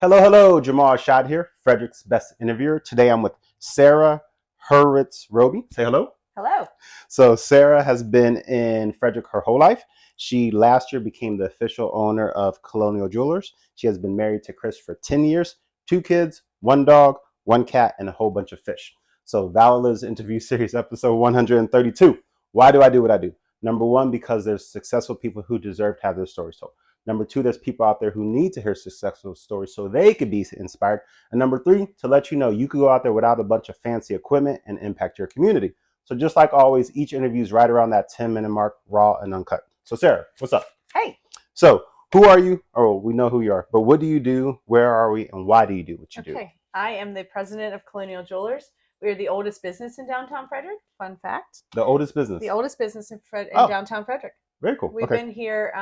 Hello, Jamal Shad here, Frederick's best interviewer. Today I'm with Sarah Hurwitz Robey. Say hello. Hello. So Sarah has been in Frederick her whole life. She last year became the official owner of Colonial Jewelers. She has been married to Chris for 10 years, 2 kids, 1 dog, 1 cat, and a whole bunch of fish. So Vlis interview series episode 132. Why do I do what I do? Number 1, because there's successful people who deserve to have their stories told. Number 2, there's people out there who need to hear successful stories so they could be inspired. And number 3, to let you know you could go out there without a bunch of fancy equipment and impact your community. So just like always, each interview is right around that 10-minute mark, raw and uncut. So Sarah, what's up? Hey. So who are you? Oh, we know who you are, but what do you do? Where are we? And why do you do what you do? Okay. I am the president of Colonial Jewelers. We are the oldest business in Downtown Frederick. Fun fact. The oldest business? The oldest business in Downtown Frederick. Very cool. We've been here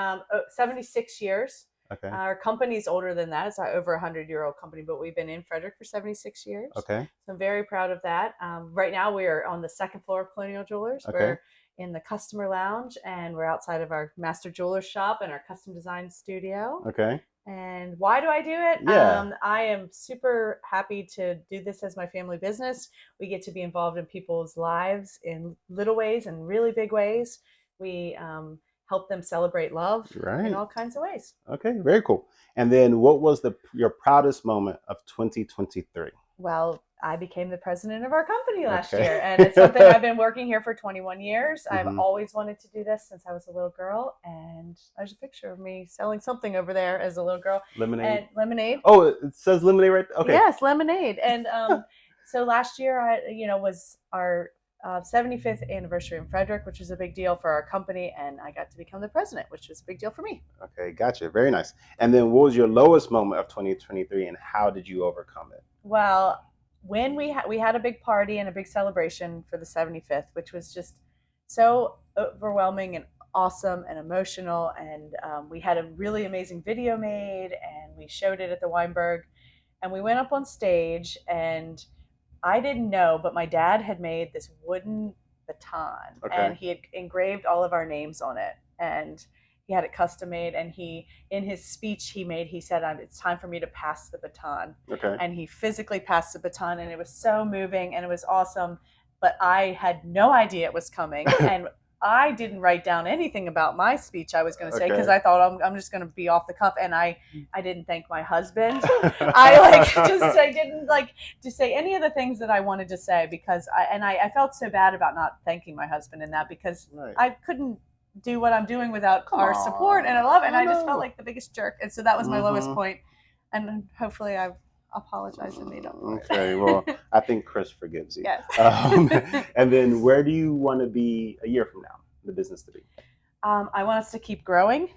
76 years. Okay. Our company's older than that. It's over a 100-year-old company, but we've been in Frederick for 76 years. Okay. So I'm very proud of that. Right now we are on the 2nd floor of Colonial Jewelers. Okay. We're in the customer lounge, and we're outside of our master jeweler shop and our custom design studio. Okay. And why do I do it? Yeah. I am super happy to do this as my family business. We get to be involved in people's lives in little ways and really big ways. We help them celebrate love in all kinds of ways. Okay, very cool. And then what was your proudest moment of 2023? Well, I became the president of our company last year, and it's something I've been working here for 21 years. I've always wanted to do this since I was a little girl, and there's a picture of me selling something over there as a little girl. Lemonade? Lemonade. Oh, it says lemonade right there? Okay. Yes, lemonade. And so last year, was our 75th anniversary in Frederick, which was a big deal for our company, and I got to become the president, which was a big deal for me. Okay, gotcha. Very nice. And then what was your lowest moment of 2023, and how did you overcome it? Well, when we had a big party and a big celebration for the 75th, which was just so overwhelming and awesome and emotional, and we had a really amazing video made, and we showed it at the Weinberg, and we went up on stage, and I didn't know, but my dad had made this wooden baton, and he had engraved all of our names on it, and he had it custom made. And in his speech he said, "It's time for me to pass the baton." Okay. And he physically passed the baton, and it was so moving and it was awesome. But I had no idea it was coming, and I didn't write down anything about my speech I was going to say, because I thought I'm just going to be off the cuff, and I didn't thank my husband. I didn't to say any of the things that I wanted to say, because I felt so bad about not thanking my husband in that, because I couldn't do what I'm doing without our support, and I love it, and I just felt like the biggest jerk, and so that was my lowest point, and hopefully I've apologize and made up for it. Okay, well, I think Chris forgives you. Yes. And then where do you want to be a year from now, the business to be? I want us to keep growing.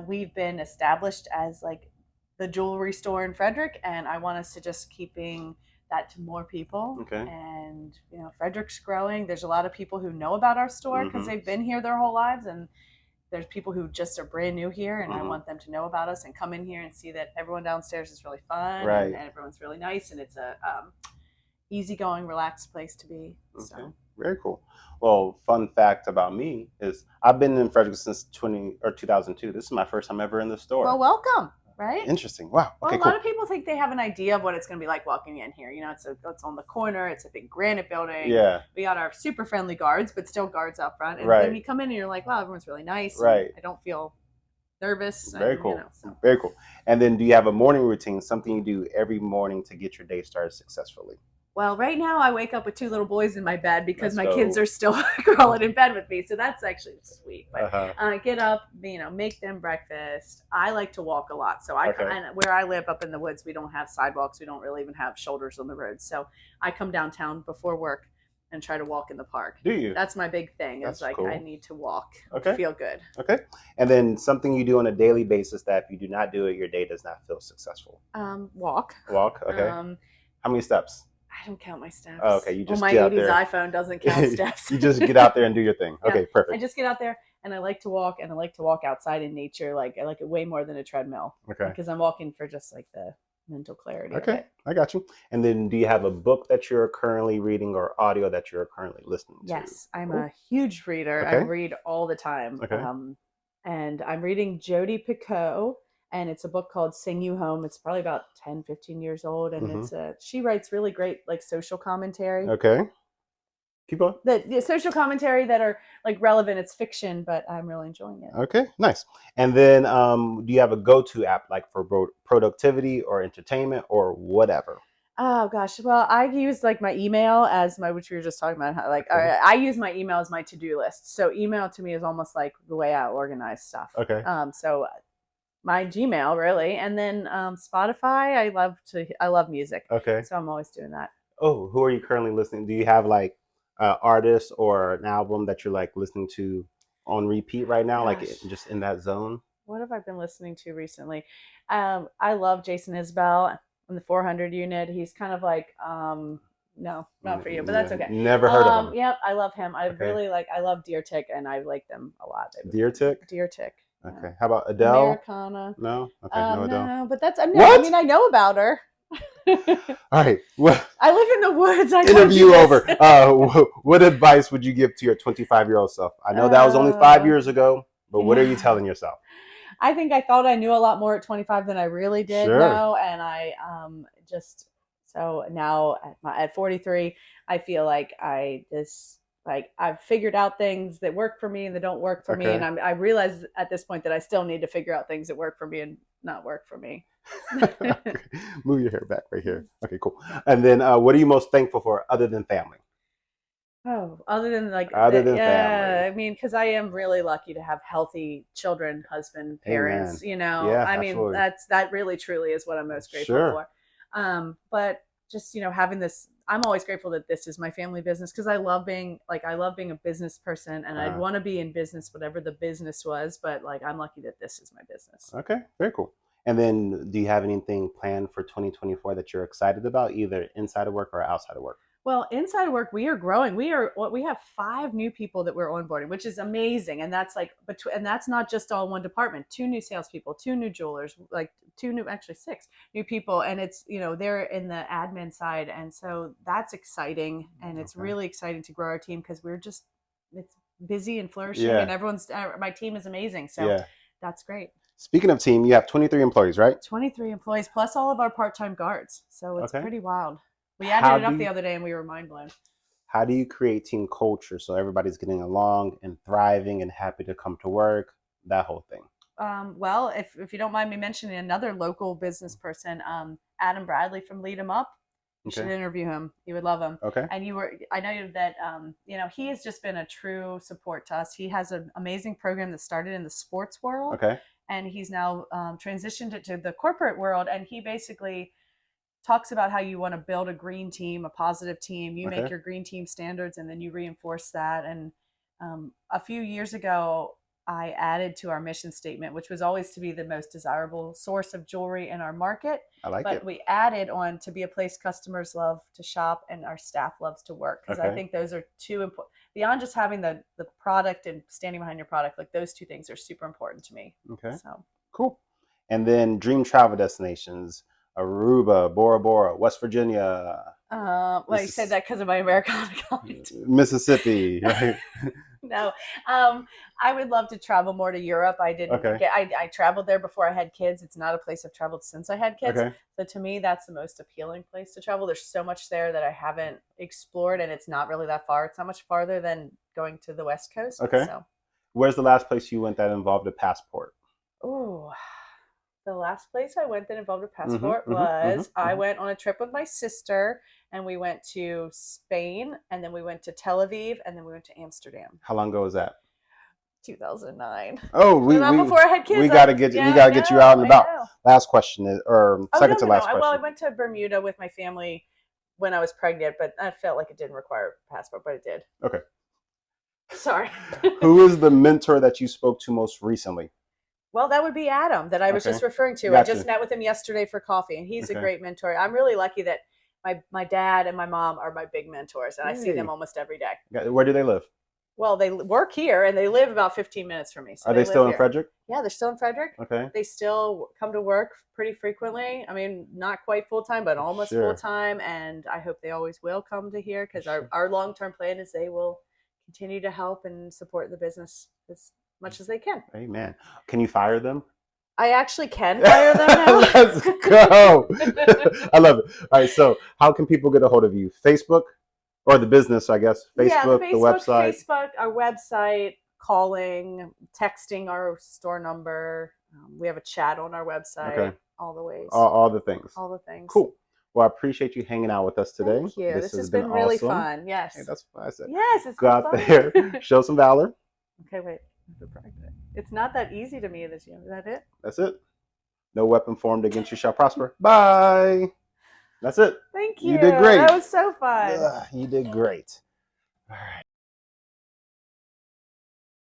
We've been established as like the jewelry store in Frederick, and I want us to just keeping that to more people. Okay. And, Frederick's growing. There's a lot of people who know about our store because they've been here their whole lives, and there's people who just are brand new here, and I want them to know about us and come in here and see that everyone downstairs is really fun, and everyone's really nice, and it's a easygoing, relaxed place to be. Okay. So. Very cool. Well, fun fact about me is I've been in Frederick since 2002. This is my first time ever in the store. Well, welcome. Right? Interesting. Wow. Well, okay, a lot of people think they have an idea of what it's going to be like walking in here. It's on the corner. It's a big granite building. Yeah. We got our super friendly guards, but still guards out front. And then you come in and you're like, wow, everyone's really nice. Right. I don't feel nervous. Very cool. Very cool. And then do you have a morning routine, something you do every morning to get your day started successfully? Well, right now I wake up with 2 little boys in my bed because my kids are still crawling in bed with me. So that's actually sweet. But I get up, make them breakfast. I like to walk a lot. So and where I live up in the woods, we don't have sidewalks. We don't really even have shoulders on the road. So I come downtown before work and try to walk in the park. Do you? That's my big thing. That's cool. I need to walk. Feel good. Okay. And then something you do on a daily basis that if you do not do it, your day does not feel successful. Walk. Walk. Okay. How many steps? I don't count my steps. Oh, okay. You just my get 80s out there. iPhone doesn't count steps. You just get out there and do your thing. Yeah. Okay, perfect. I just get out there, and I like to walk, and I like to walk outside in nature. I like it way more than a treadmill. Okay. Because I'm walking for just like the mental clarity. Okay, I got you. And then do you have a book that you're currently reading or audio that you're currently listening to? Yes, I'm a huge reader. I read all the time. Okay. And I'm reading Jodi Picoult and it's a book called Sing You Home. It's probably about 10, 15 years old, and Mm-hmm. she writes really great like social commentary. Okay. Keep going. The social commentary that are like relevant. It's fiction, but I'm really enjoying it. Okay, nice. And then, do you have a go-to app like for productivity or entertainment or whatever? Oh gosh, well, I use like my email as my, which we were just talking about. How, like, Okay. I use my email as my to-do list. So email to me is almost like the way I organize stuff. Okay. So my Gmail really, and then Spotify. I love music, Okay. so I'm always doing that. Oh, who are you currently listening? Do you have like artist or an album that you're like listening to on repeat right now, like Gosh, just in that zone? what have I been listening to recently? I love Jason Isbell on the 400 unit. He's kind of like no, not for you, but that's okay. Never heard of him. Yep, I love him. I Okay. really like. I love Deer Tick, and I like them a lot. Deer Tick. Deer Tick. Okay. Yeah. How about Adele? Americana. No. Okay. No Adele. No, but that's no. What? I mean, I know about her. All right. What? I live in the woods. I Interview over. What advice would you give to your 25-year-old self? I know that was only 5 years ago, but what are you telling yourself? I think I thought I knew a lot more at 25 than I really did know, and I just so now at 43, I feel like I've figured out things that work for me and that don't work for me, and I realize at this point that I still need to figure out things that work for me and not work for me. Move your hair back right here. Okay, cool. And then, what are you most thankful for other than family? Oh, other than family. I mean, because I am really lucky to have healthy children, husband, parents. Amen. You know, Yeah, I mean, absolutely. that really truly is what I'm most grateful for. But just having this, I'm always grateful that this is my family business because I love being a business person, and I'd want to be in business, whatever the business was. But like, I'm lucky that this is my business. Okay, very cool. And then, do you have anything planned for 2024 that you're excited about, either inside of work or outside of work? Well, inside work, we are growing. We have 5 new people that we're onboarding, which is amazing. And that's and that's not just all one department. 2 new salespeople, 2 new jewelers, like 6 new people. And it's, they're in the admin side. And so that's exciting. And it's really exciting to grow our team because it's busy and flourishing, and my team is amazing. So that's great. Speaking of team, you have 23 employees, right? 23 employees plus all of our part-time guards. So it's pretty wild. We added it up the other day and we were mind blown. How do you create team culture so everybody's getting along and thriving and happy to come to work? That whole thing. Well, if you don't mind me mentioning another local business person, Adam Bradley from Lead 'Em Up. You should interview him. You would love him. Okay. And I know that he has just been a true support to us. He has an amazing program that started in the sports world. Okay. And he's now transitioned it to the corporate world, and he basically talks about how you want to build a green team, a positive team. You make your green team standards, and then you reinforce that. And a few years ago, I added to our mission statement, which was always to be the most desirable source of jewelry in our market. I like it. But we added on to be a place customers love to shop and our staff loves to work. Because I think those are 2 important. Beyond just having the product and standing behind your product, like those 2 things are super important to me. Okay. So cool. And then dream travel destinations. Aruba, Bora Bora, West Virginia. Well, you said that because of my Americana comment. Mississippi, right? No, I would love to travel more to Europe. I traveled there before I had kids. It's not a place I've traveled since I had kids. So to me, that's the most appealing place to travel. There's so much there that I haven't explored, and it's not really that far. It's not much farther than going to the West Coast. Okay. So. Where's the last place you went that involved a passport? Oh. The last place I went that involved a passport was I went on a trip with my sister, and we went to Spain, and then we went to Tel Aviv, and then we went to Amsterdam. How long ago was that? 2009. Oh, before I had kids. We gotta get you out and about. Last question is, or second to last question. Well, I went to Bermuda with my family when I was pregnant, but I felt like it didn't require a passport, but it did. Okay. Sorry. Who is the mentor that you spoke to most recently? Well, that would be Adam that I was just referring to. Gotcha. I just met with him yesterday for coffee, and he's a great mentor. I'm really lucky that my dad and my mom are my big mentors, and I see them almost every day. Where do they live? Well, they work here, and they live about 15 minutes from me. So are they still in Frederick? Yeah, they're still in Frederick. Okay. They still come to work pretty frequently. I mean, not quite full-time, but almost full-time, and I hope they always will come to here because our long-term plan is they will continue to help and support the business as much as they can. Amen. Can you fire them? I actually can fire them now. Let's go. I love it. All right, so how can people get a hold of you? Facebook or the business, I guess? Facebook, the website? Facebook, our website, calling, texting our store number. We have a chat on our website. Okay. All the ways. All the things. All the things. Cool. Well, I appreciate you hanging out with us today. Thank you. This has been really fun. Yes. Hey, that's what I said. Yes, it's go out there, show some valor. Okay, wait. It's not that easy to me this year. Is that it? That's it. No weapon formed against you shall prosper. Bye. That's it. Thank you. You did great. That was so fun. You did great. All right.